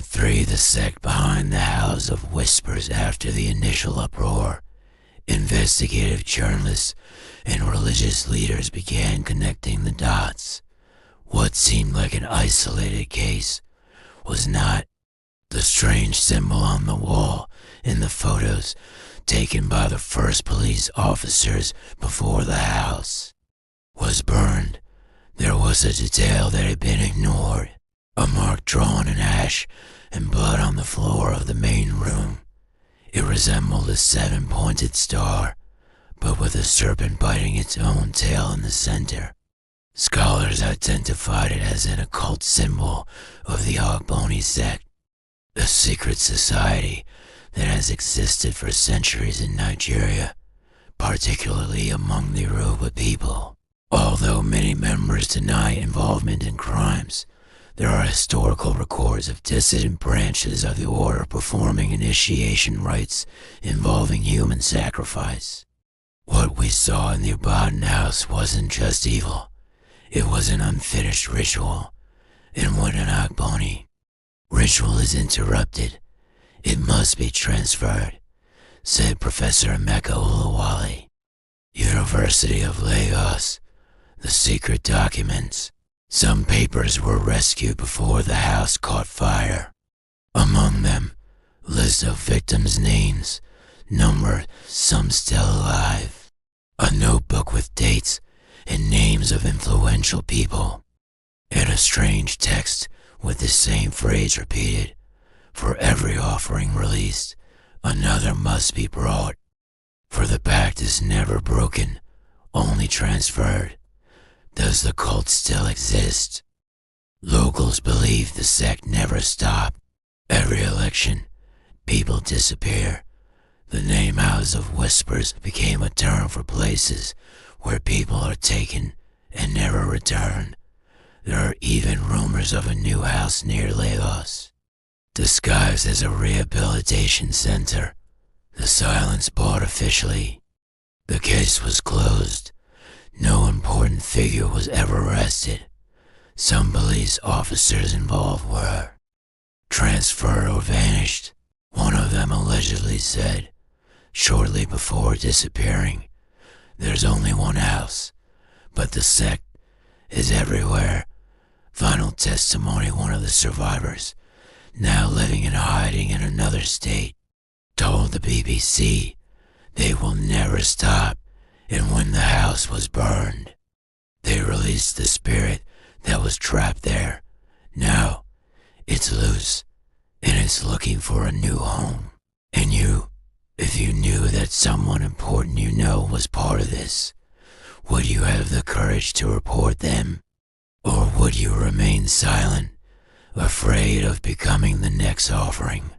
3. The sect behind the House of Whispers. After the initial uproar, investigative journalists and religious leaders began connecting the dots. What seemed like an isolated case was not. The strange symbol on the wall in the photos taken by the first police officers before the house was burned. There was a detail that had been ignored. A mark drawn in ash and blood on the floor of the main room. It resembled a 7-pointed star, but with a serpent biting its own tail in the center. Scholars identified it as an occult symbol of the Ogboni sect, a secret society that has existed for centuries in Nigeria, particularly among the Yoruba people. Although many members deny involvement in crimes, there are historical records of dissident branches of the order performing initiation rites involving human sacrifice. What we saw in the Ibadan house wasn't just evil, it was an unfinished ritual. And when an Ogboni ritual is interrupted, it must be transferred, said Professor Emeka Olawale, University of Lagos. The secret documents. Some papers were rescued before the house caught fire. Among them, lists of victims' names, numbered, some still alive. A notebook with dates and names of influential people. And a strange text with the same phrase repeated. For every offering released, another must be brought. For the pact is never broken, only transferred. Does the cult still exist? Locals believe the sect never stopped. Every election, people disappear. The name House of Whispers became a term for places where people are taken and never return. There are even rumors of a new house near Lagos, disguised as a rehabilitation center. The silence bought officially. The case was closed. No important figure was ever arrested. Some police officers involved were transferred or vanished, one of them allegedly said, shortly before disappearing. There's only one house, but the sect is everywhere. Final testimony, one of the survivors, now living and hiding in another state, told the BBC they will never stop. And when the house was burned, they released the spirit that was trapped there. Now, it's loose, and it's looking for a new home. And you, if you knew that someone important you know was part of this, would you have the courage to report them? Or would you remain silent, afraid of becoming the next offering?